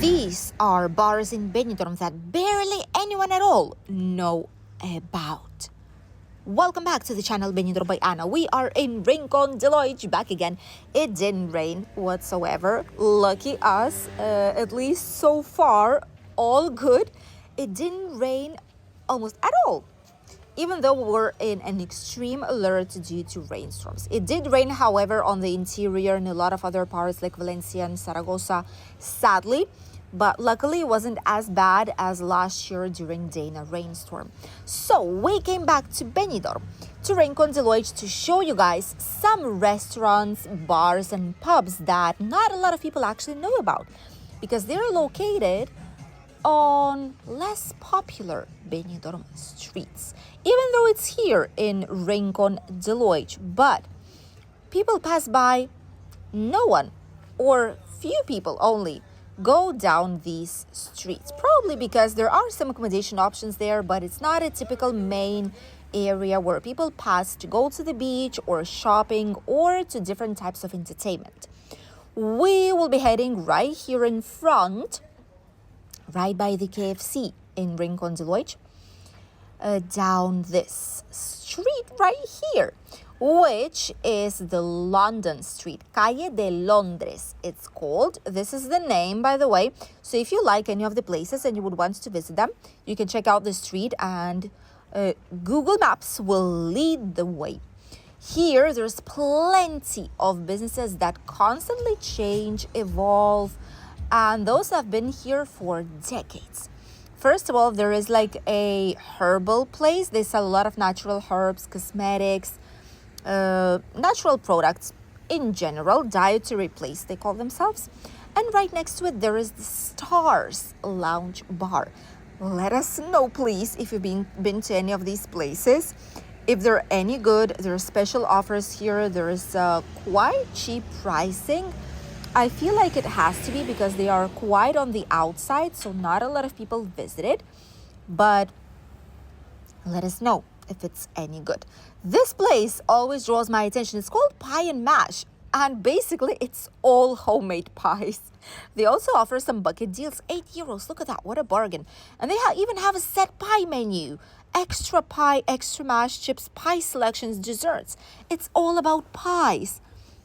These are bars in Benidorm that barely anyone at all know about. Welcome back to the channel Benidorm by Anna. We are in Rincon de Loix, back again. It didn't rain whatsoever. Lucky us, at least so far, all good. It didn't rain almost at all, even though we're in an extreme alert due to rainstorms. It did rain, however, on the interior and a lot of other parts like Valencia and Zaragoza, sadly. But luckily, it wasn't as bad as last year during Dana rainstorm. So we came back to Benidorm, to Rincon de Loix, to show you guys some restaurants, bars, and pubs that not a lot of people actually know about, because they're located on less popular Benidorm streets, even though it's here in Rincon de Loix. But people pass by, no one or few people only go down these streets, probably because there are some accommodation options there, but it's not a typical main area where people pass to go to the beach or shopping or to different types of entertainment. We will be heading right here in front, right by the KFC in Rincon de Loix, down this street right here, which is the London Street, Calle de Londres, it's called. This is the name, by the way. So if you like any of the places and you would want to visit them, you can check out the street and Google Maps will lead the way. Here, there's plenty of businesses that constantly change, evolve, and those have been here for decades. First of all, there is like a herbal place. They sell a lot of natural herbs, cosmetics, natural products in general, dietary place they call themselves. And right next to it, there is the Stars Lounge Bar. Let us know, please, if you've been to any of these places. If they're any good, there are special offers here. There is quite cheap pricing. I feel like it has to be because they are quite on the outside, so not a lot of people visit it. But let us know if it's any good. This place always draws my attention. It's called Pie and Mash, and basically it's all homemade pies. They also offer some bucket deals, €8. Look at that, what a bargain. And they even have a set pie menu. Extra pie, extra mash, chips, pie selections, desserts. It's all about pies.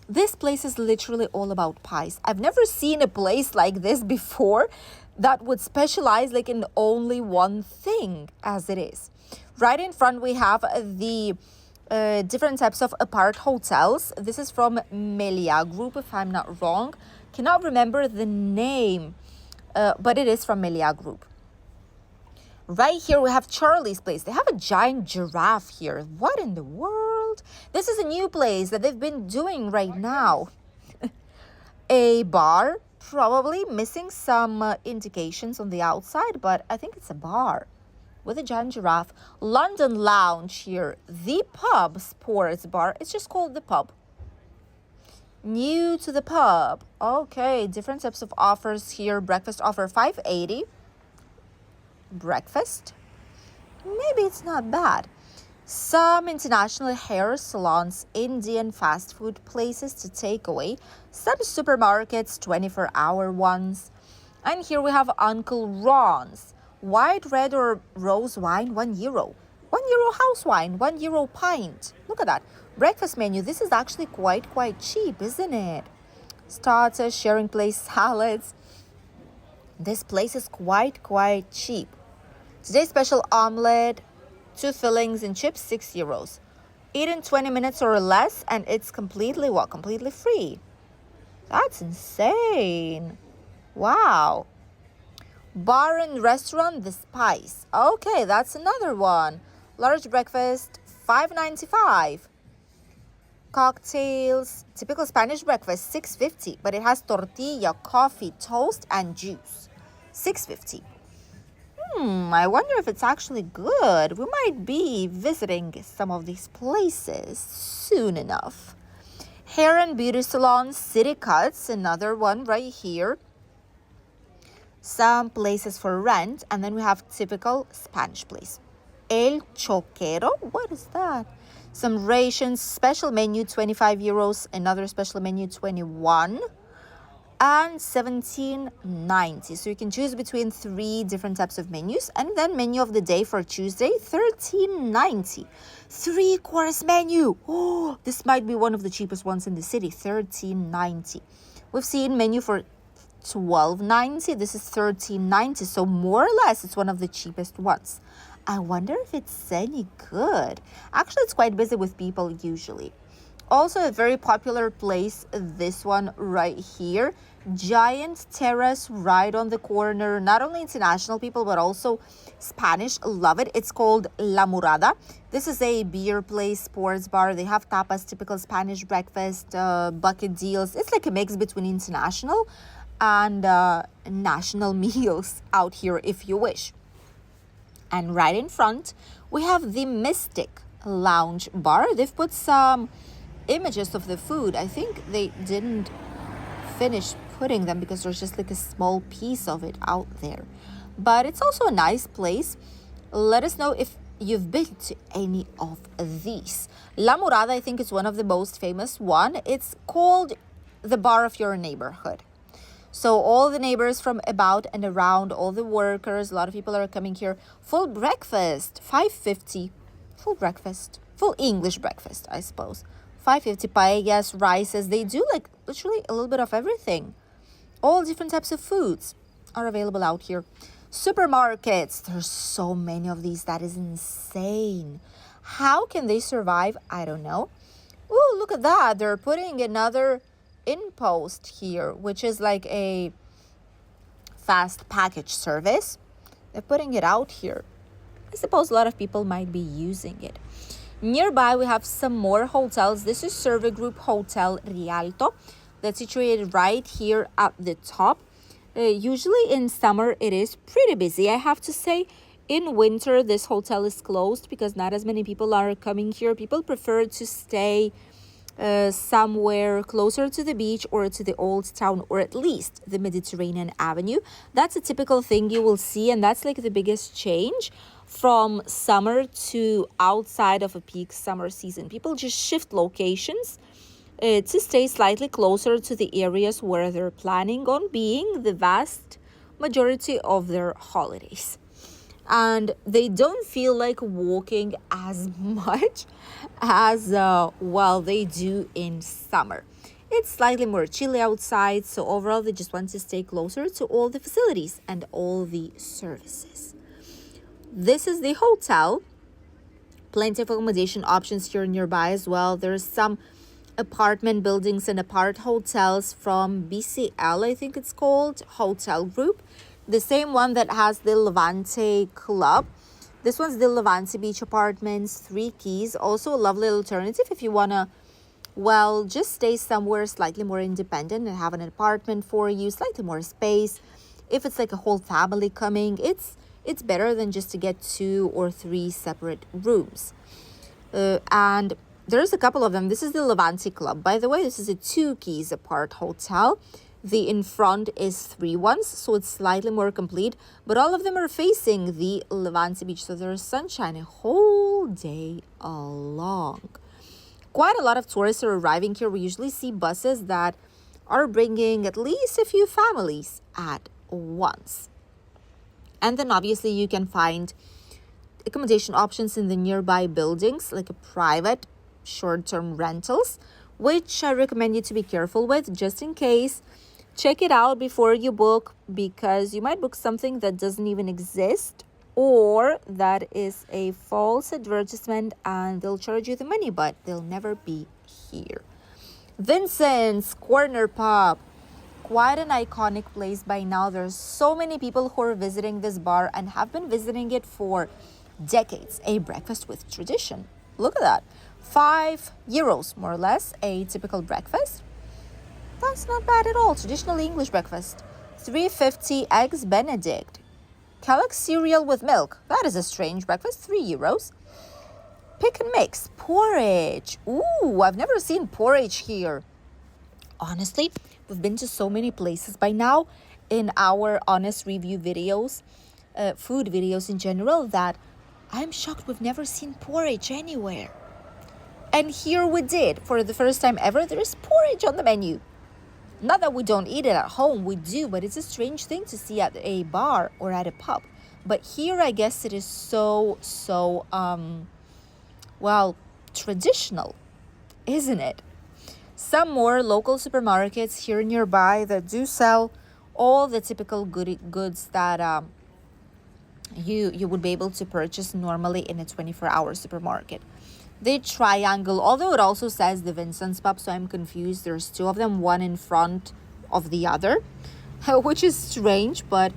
This place is literally all about pies. I've never seen a place like this before that would specialize like in only one thing as it is. Right in front, we have the different types of apart hotels. This is from Meliá Group, if I'm not wrong. Cannot remember the name, but it is from Meliá Group. Right here, we have Charlie's Place. They have a giant giraffe here. What in the world? This is a new place that they've been doing right now. A bar, probably missing some indications on the outside, but I think it's a bar with a giant giraffe. London Lounge here. The Pub Sports Bar. It's just called The Pub. New to the pub. Okay, different types of offers here. Breakfast offer $5.80. Breakfast. Maybe it's not bad. Some international hair salons, Indian fast food places to take away. Some supermarkets, 24-hour ones. And here we have Uncle Ron's. White, red, or rose wine, €1. €1 house wine, €1 pint. Look at that. Breakfast menu. This is actually quite cheap, isn't it? Starters, sharing place, salads. This place is quite cheap. Today's special omelette, 2 fillings and chips, €6. Eat in 20 minutes or less, and it's completely free. That's insane. Wow. Bar and restaurant, The Spice. Okay, that's another one. Large breakfast, $5.95. Cocktails, typical Spanish breakfast, $6.50. But it has tortilla, coffee, toast, and juice. $6.50. I wonder if it's actually good. We might be visiting some of these places soon enough. Hair and beauty salon, City Cuts, another one right here. Some places for rent, and then we have typical Spanish place. El Choquero, what is that? Some rations, special menu, €25. Another special menu, 21. and 17.90. So you can choose between 3 different types of menus. And then menu of the day for Tuesday, 13.90. 3-course menu. Oh, this might be one of the cheapest ones in the city, 13.90. We've seen menu for 12.90. This is 13.90. So more or less, it's one of the cheapest ones. I wonder if it's any good. Actually, it's quite busy with people usually. Also a very popular place, this one right here. Giant terrace right on the corner. Not only international people, but also Spanish love it. It's called La Murada. This is a beer place, sports bar. They have tapas, typical Spanish breakfast, bucket deals. It's like a mix between international and national meals out here if you wish. And right in front, we have the Mystic Lounge Bar. They've put some images of the food. I think they didn't finish putting them because there's just like a small piece of it out there. But it's also a nice place. Let us know if you've been to any of these. La Murada, I think, is one of the most famous one. It's called the bar of your neighborhood. So all the neighbors from about and around, all the workers, a lot of people are coming here. Full breakfast, $5.50. Full breakfast. Full English breakfast, I suppose. $5.50 paellas, rices. They do like literally a little bit of everything. All different types of foods are available out here. Supermarkets. There's so many of these. That is insane. How can they survive? I don't know. Ooh, look at that. They're putting another InPost here, which is like a fast package service. They're putting it out here. I suppose a lot of people might be using it. Nearby, we have some more hotels. This is Survey Group Hotel Rialto. That's situated right here at the top. Usually in summer, it is pretty busy, I have to say. In winter, this hotel is closed because not as many people are coming here. People prefer to stay somewhere closer to the beach or to the old town, or at least the Mediterranean Avenue. That's a typical thing you will see, and that's like the biggest change from summer to outside of a peak summer season. People just shift locations to stay slightly closer to the areas where they're planning on being the vast majority of their holidays. And they don't feel like walking as much as they do in summer. It's slightly more chilly outside, so overall they just want to stay closer to all the facilities and all the services. This is the hotel. Plenty of accommodation options here nearby as well. There's some apartment buildings and apart hotels from BCL, I think it's called, Hotel Group. The same one that has the Levante Club. This one's the Levante Beach Apartments, 3 keys. Also a lovely alternative if you want to, just stay somewhere slightly more independent and have an apartment for you, slightly more space. If it's like a whole family coming, it's better than just to get 2 or 3 separate rooms. And there's a couple of them. This is the Levante Club. By the way, this is a 2 keys apart hotel. The in front is 3 ones, so it's slightly more complete. But all of them are facing the Levante Beach, so there's sunshine a whole day long. Quite a lot of tourists are arriving here. We usually see buses that are bringing at least a few families at once. And then obviously you can find accommodation options in the nearby buildings, like a private short-term rentals, which I recommend you to be careful with just in case. Check it out before you book, because you might book something that doesn't even exist or that is a false advertisement and they'll charge you the money, but they'll never be here. Vincent's Corner Pub. Quite an iconic place by now. There's so many people who are visiting this bar and have been visiting it for decades. A breakfast with tradition. Look at that. €5, more or less, a typical breakfast. That's not bad at all. Traditional English breakfast. $3.50 eggs Benedict. Kellogg's cereal with milk. That is a strange breakfast. €3. Pick and mix. Porridge. Ooh, I've never seen porridge here. Honestly, we've been to so many places by now in our honest review videos, food videos in general, that I'm shocked we've never seen porridge anywhere. And here we did. For the first time ever, there is porridge on the menu. Not that we don't eat it at home, we do, but it's a strange thing to see at a bar or at a pub. But here, I guess it is so traditional, isn't it? Some more local supermarkets here nearby that do sell all the typical goods that you would be able to purchase normally in a 24-hour supermarket. The triangle, although it also says the Vincent's Pub, so I'm confused. There's two of them, one in front of the other, which is strange, but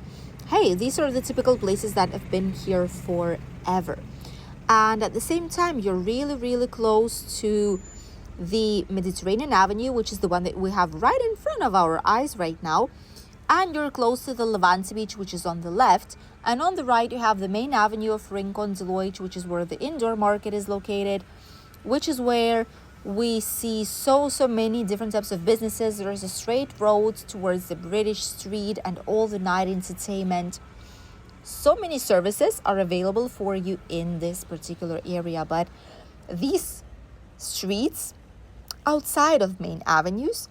hey, these are the typical places that have been here forever. And at the same time, you're really close to the Mediterranean Avenue, which is the one that we have right in front of our eyes right now. And you're close to the Levante Beach, which is on the left. And on the right, you have the main avenue of Rincon de Loix, which is where the indoor market is located, which is where we see so many different types of businesses. There is a straight road towards the British Street and all the night entertainment. So many services are available for you in this particular area. But these streets outside of main avenues,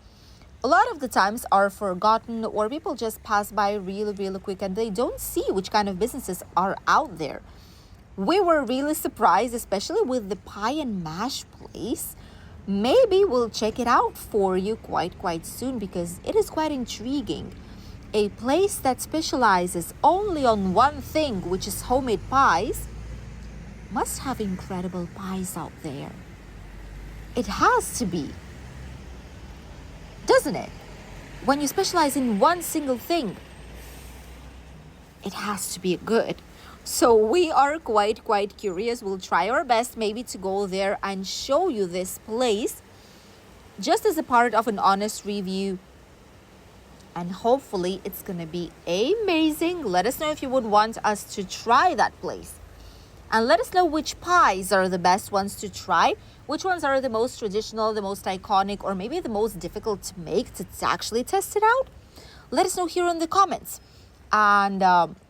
a lot of the times are forgotten, or people just pass by really quick and they don't see which kind of businesses are out there. We were really surprised, especially with the pie and mash place. Maybe we'll check it out for you quite soon, because it is quite intriguing. A place that specializes only on one thing, which is homemade pies, must have incredible pies out there. It has to be, doesn't it? When you specialize in one single thing, it has to be good. So we are quite curious. We'll try our best maybe to go there and show you this place, just as a part of an honest review. And hopefully it's going to be amazing. Let us know if you would want us to try that place. And let us know which pies are the best ones to try. Which ones are the most traditional, the most iconic, or maybe the most difficult to make, to actually test it out? Let us know here in the comments. And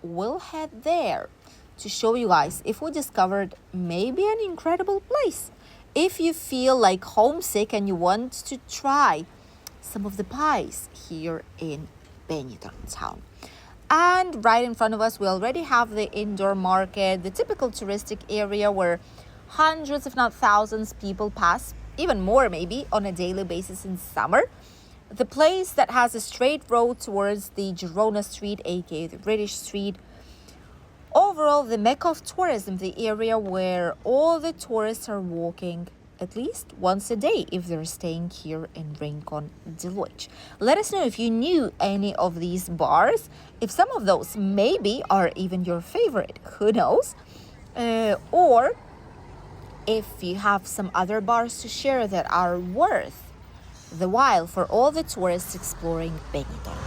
we'll head there to show you guys if we discovered maybe an incredible place. If you feel like homesick and you want to try some of the pies here in Benidorm town. And right in front of us, we already have the indoor market, the typical touristic area where hundreds, if not thousands, people pass, even more maybe, on a daily basis in summer. The place that has a straight road towards the Girona Street, aka the British Street. Overall, the mecca of tourism, the area where all the tourists are walking at least once a day if they're staying here in Rincon de Loix. Let us know if you knew any of these bars, if some of those maybe are even your favorite, who knows, or if you have some other bars to share that are worth the while for all the tourists exploring Benidorm.